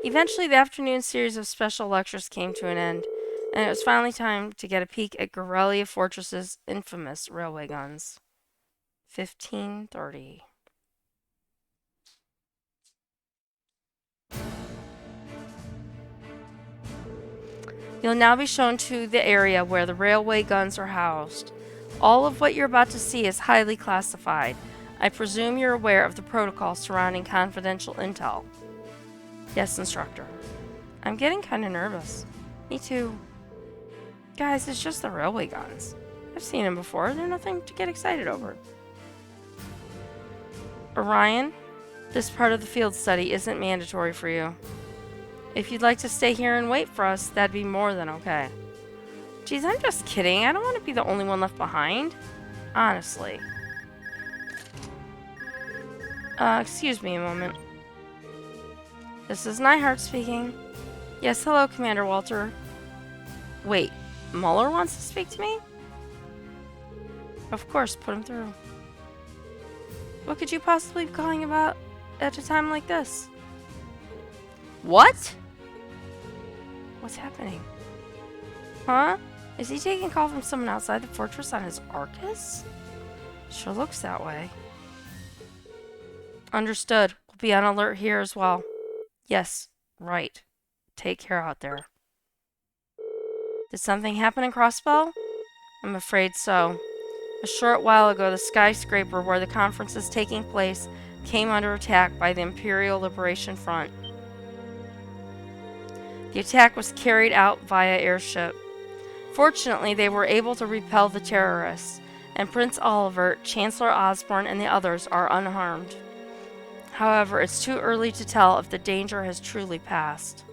Eventually, the afternoon series of special lectures came to an end, and it was finally time to get a peek at Gorelia Fortress's infamous railway guns. 1530. You'll now be shown to the area where the railway guns are housed. All of what you're about to see is highly classified. I presume you're aware of the protocol surrounding confidential intel. Yes, instructor. I'm getting kind of nervous. Me too. Guys, it's just the railway guns. I've seen them before. They're nothing to get excited over. Orion, this part of the field study isn't mandatory for you. If you'd like to stay here and wait for us, that'd be more than okay. Geez, I'm just kidding. I don't want to be the only one left behind. Honestly. Excuse me a moment. This is Neihart speaking. Yes, hello, Commander Walter. Wait, Muller wants to speak to me? Of course, put him through. What could you possibly be calling about at a time like this? What? What's happening? Huh? Is he taking a call from someone outside the fortress on his Arcus? Sure looks that way. Understood. We'll be on alert here as well. Yes, right. Take care out there. Did something happen in Crossbell? I'm afraid so. A short while ago, the skyscraper where the conference is taking place came under attack by the Imperial Liberation Front. The attack was carried out via airship. Fortunately, they were able to repel the terrorists, and Prince Oliver, Chancellor Osborne, and the others are unharmed. However, it's too early to tell if the danger has truly passed.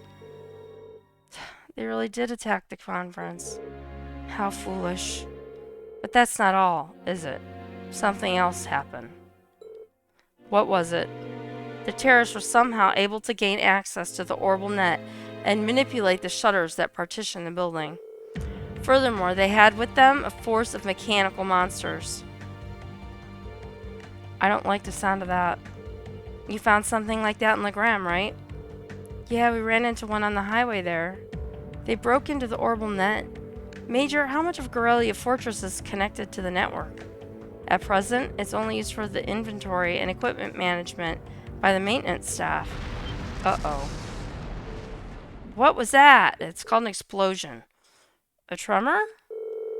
They really did attack the conference. How foolish. But that's not all, is it? Something else happened. What was it? The terrorists were somehow able to gain access to the orbital net and manipulate the shutters that partition the building. Furthermore, they had with them a force of mechanical monsters. I don't like the sound of that. You found something like that in Legram, right? Yeah, we ran into one on the highway there. They broke into the orbital net. Major, how much of Gorelia Fortress is connected to the network? At present, it's only used for the inventory and equipment management by the maintenance staff. Uh-oh. What was that? It's called an explosion. A tremor?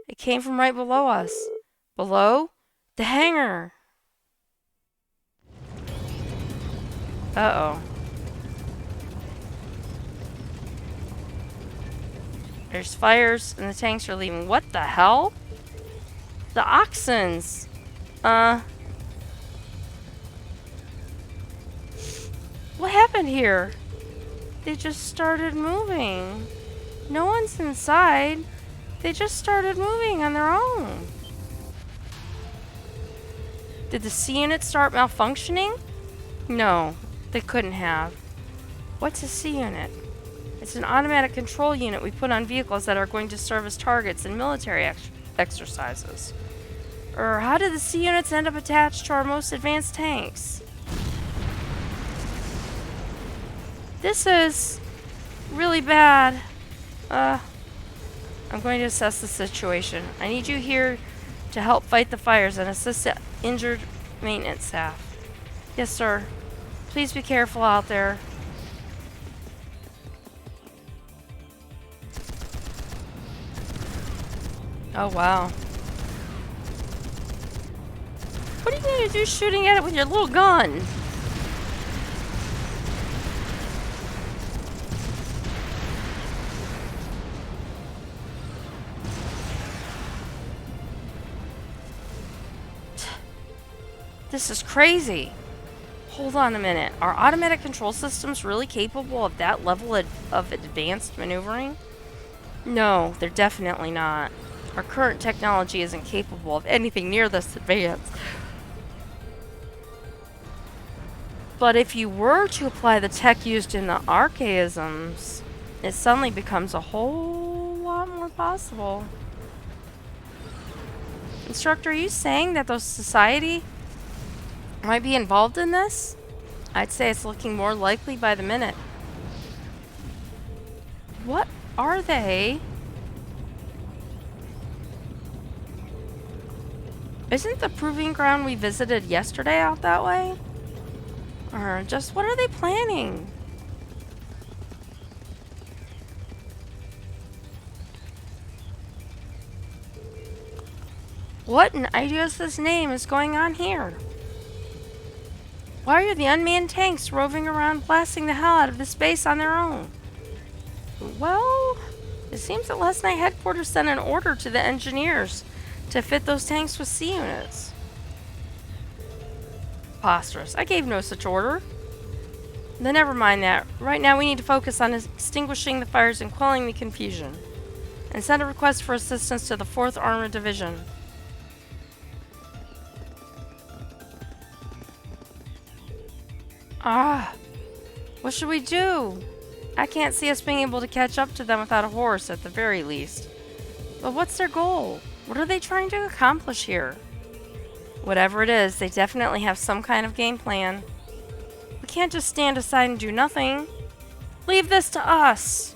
It came from right below us. Below? The hangar! Uh-oh. There's fires and the tanks are leaving. What the hell? The Oxens! What happened here? They just started moving. No one's inside. They just started moving on their own. Did the C unit start malfunctioning? No, they couldn't have. What's a C unit? It's an automatic control unit we put on vehicles that are going to serve as targets in military exercises. How did the C units end up attached to our most advanced tanks? This is really bad. I'm going to assess the situation. I need you here to help fight the fires and assist the injured maintenance staff. Yes, sir. Please be careful out there. Oh, wow. What are you going to do shooting at it with your little gun? This is crazy. Hold on a minute. Are automatic control systems really capable of that level of advanced maneuvering? No, they're definitely not. Our current technology isn't capable of anything near this advanced. But if you were to apply the tech used in the archaisms, it suddenly becomes a whole lot more possible. Instructor, are you saying that those society might be involved in this? I'd say it's looking more likely by the minute. What are they? Isn't the proving ground we visited yesterday out that way? Or just what are they planning? What in Idios's name is going on here? Why are the unmanned tanks roving around blasting the hell out of this base on their own? Well, it seems that last night headquarters sent an order to the engineers to fit those tanks with C units. Preposterous. I gave no such order. Then never mind that. Right now we need to focus on extinguishing the fires and quelling the confusion. And send a request for assistance to the 4th Armored Division. What should we do? I can't see us being able to catch up to them without a horse, at the very least. But what's their goal? What are they trying to accomplish here? Whatever it is, they definitely have some kind of game plan. We can't just stand aside and do nothing. Leave this to us!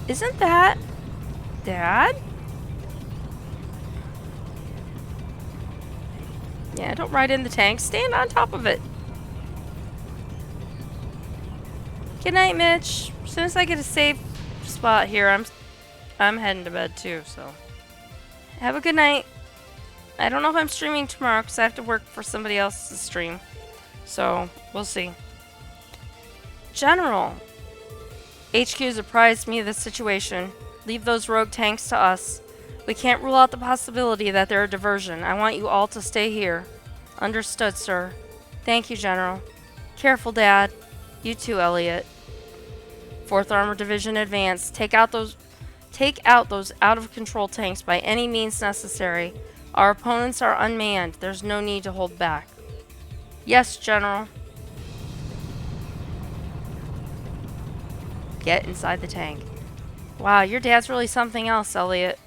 Isn't that... Dad? Yeah, don't ride in the tank. Stand on top of it. Good night, Mitch. As soon as I get a safe spot here, I'm heading to bed too, so. Have a good night. I don't know if I'm streaming tomorrow because I have to work for somebody else's stream. So, we'll see. General. HQ has apprised me of the situation. Leave those rogue tanks to us. We can't rule out the possibility that they're a diversion. I want you all to stay here. Understood, sir. Thank you, General. Careful, Dad. You too, Elliot. 4th Armored Division advance. Take out those out-of-control tanks by any means necessary. Our opponents are unmanned. There's no need to hold back. Yes, General. Get inside the tank. Wow, your dad's really something else, Elliot.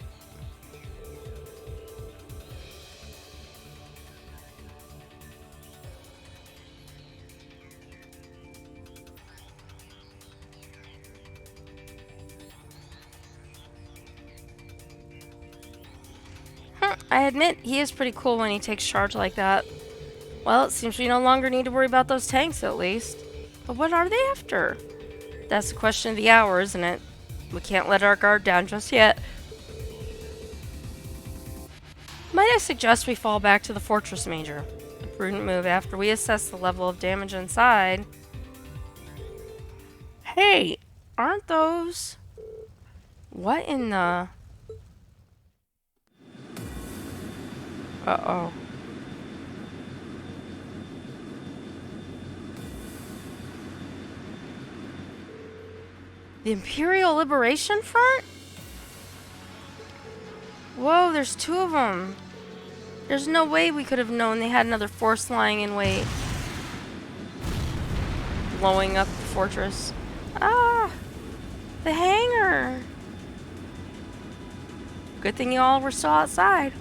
I admit, he is pretty cool when he takes charge like that. Well, it seems we no longer need to worry about those tanks, at least. But what are they after? That's the question of the hour, isn't it? We can't let our guard down just yet. Might I suggest we fall back to the fortress, Major? A prudent move after we assess the level of damage inside. Hey, aren't those... What in the... Uh-oh. The Imperial Liberation Front? Whoa, there's 2 of them. There's no way we could have known they had another force lying in wait. Blowing up the fortress. Ah! The hangar! Good thing you all were still outside.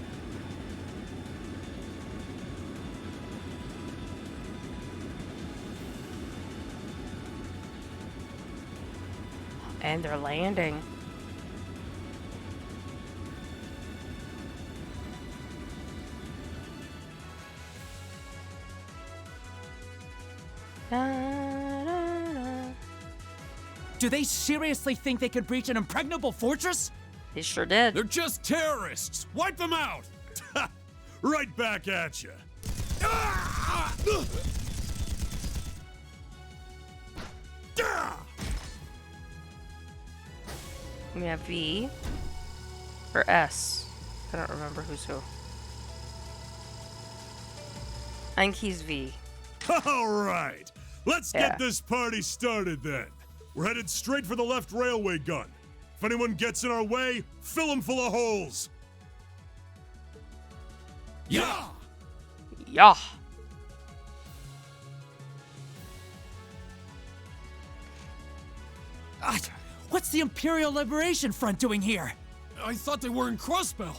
And they're landing. Do they seriously think they could breach an impregnable fortress? They sure did. They're just terrorists. Wipe them out. Right back at you. We have V or S. I don't remember who's who. I think he's V. All right. Let's get this party started then. We're headed straight for the left railway gun. If anyone gets in our way, fill them full of holes. Yeah! Yeah. What's the Imperial Liberation Front doing here? I thought they were in Crossbell.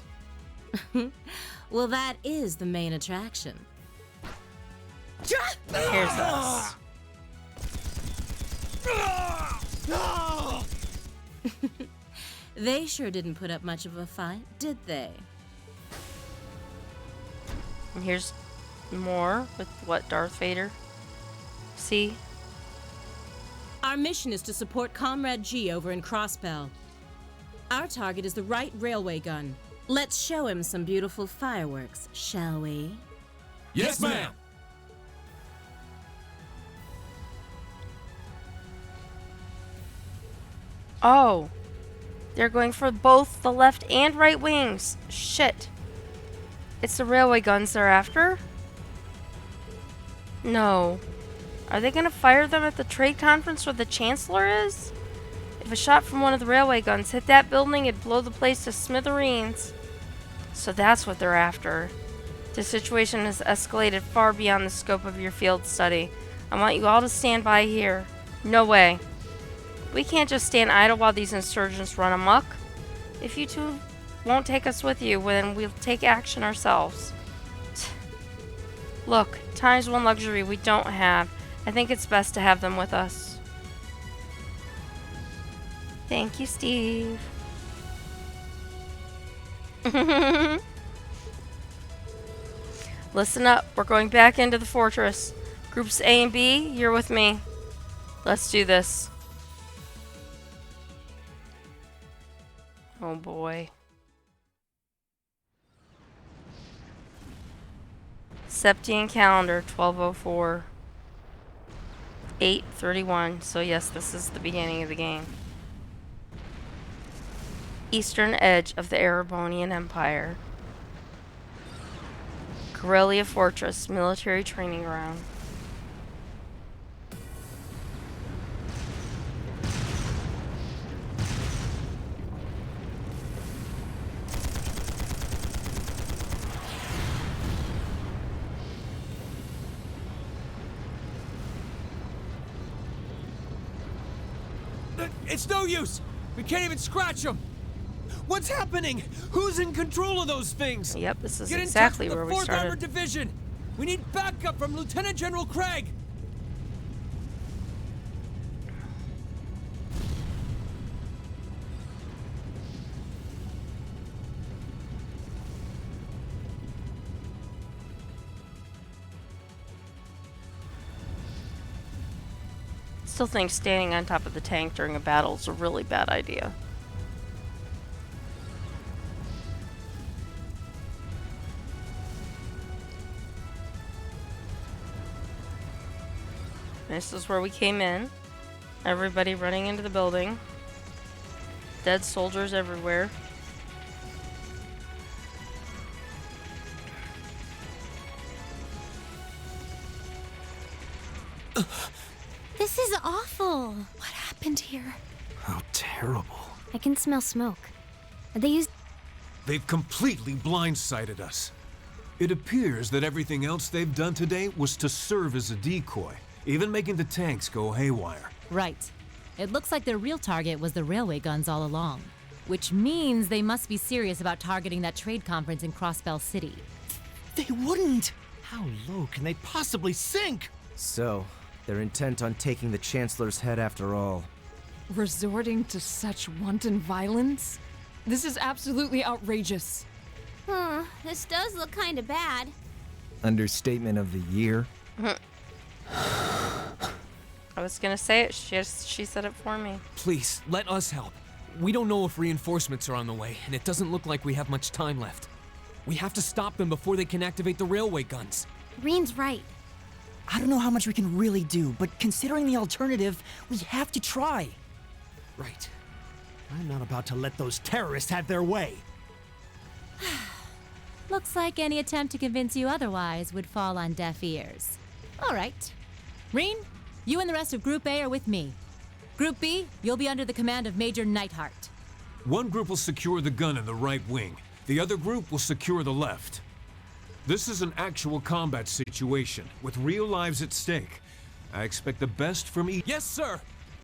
Well, that is the main attraction. Here's us. They sure didn't put up much of a fight, did they? And here's more with what Darth Vader. See? Our mission is to support Comrade G over in Crossbell. Our target is the right railway gun. Let's show him some beautiful fireworks, shall we? Yes, ma'am. Oh. They're going for both the left and right wings. Shit. It's the railway guns they're after? No. Are they going to fire them at the trade conference where the Chancellor is? If a shot from one of the railway guns hit that building, it'd blow the place to smithereens. So that's what they're after. The situation has escalated far beyond the scope of your field study. I want you all to stand by here. No way. We can't just stand idle while these insurgents run amok. If you two won't take us with you, then we'll take action ourselves. Look, time's one luxury we don't have. I think it's best to have them with us. Thank you, Steve. Listen up, we're going back into the fortress. Groups A and B, you're with me. Let's do this. Oh boy. Septian calendar, 1204. 8:31. So yes, this is the beginning of the game. Eastern edge of the Erebonian Empire. Corellia Fortress, military training ground. It's no use! We can't even scratch them! What's happening? Who's in control of those things? Yep, this is Get in exactly touch where with the we 4th Armored started. Division! We need backup from Lieutenant General Craig! Still think standing on top of the tank during a battle is a really bad idea. This is where we came in. Everybody running into the building. Dead soldiers everywhere. This is awful. What happened here? How terrible. I can smell smoke. Are they used? They've completely blindsided us. It appears that everything else they've done today was to serve as a decoy, even making the tanks go haywire. Right. It looks like their real target was the railway guns all along, which means they must be serious about targeting that trade conference in Crossbell City. They wouldn't! How low can they possibly sink? So, they're intent on taking the Chancellor's head after all. Resorting to such wanton violence? This is absolutely outrageous. This does look kind of bad. Understatement of the year. I was gonna say it, she said it for me. Please, let us help. We don't know if reinforcements are on the way, and it doesn't look like we have much time left. We have to stop them before they can activate the railway guns. Reen's right. I don't know how much we can really do, but considering the alternative, we have to try. Right. I'm not about to let those terrorists have their way. Looks like any attempt to convince you otherwise would fall on deaf ears. All right. Reen, you and the rest of Group A are with me. Group B, you'll be under the command of Major Neidhart. One group will secure the gun in the right wing. The other group will secure the left. This is an actual combat situation, with real lives at stake. I expect the best from each. Yes, sir!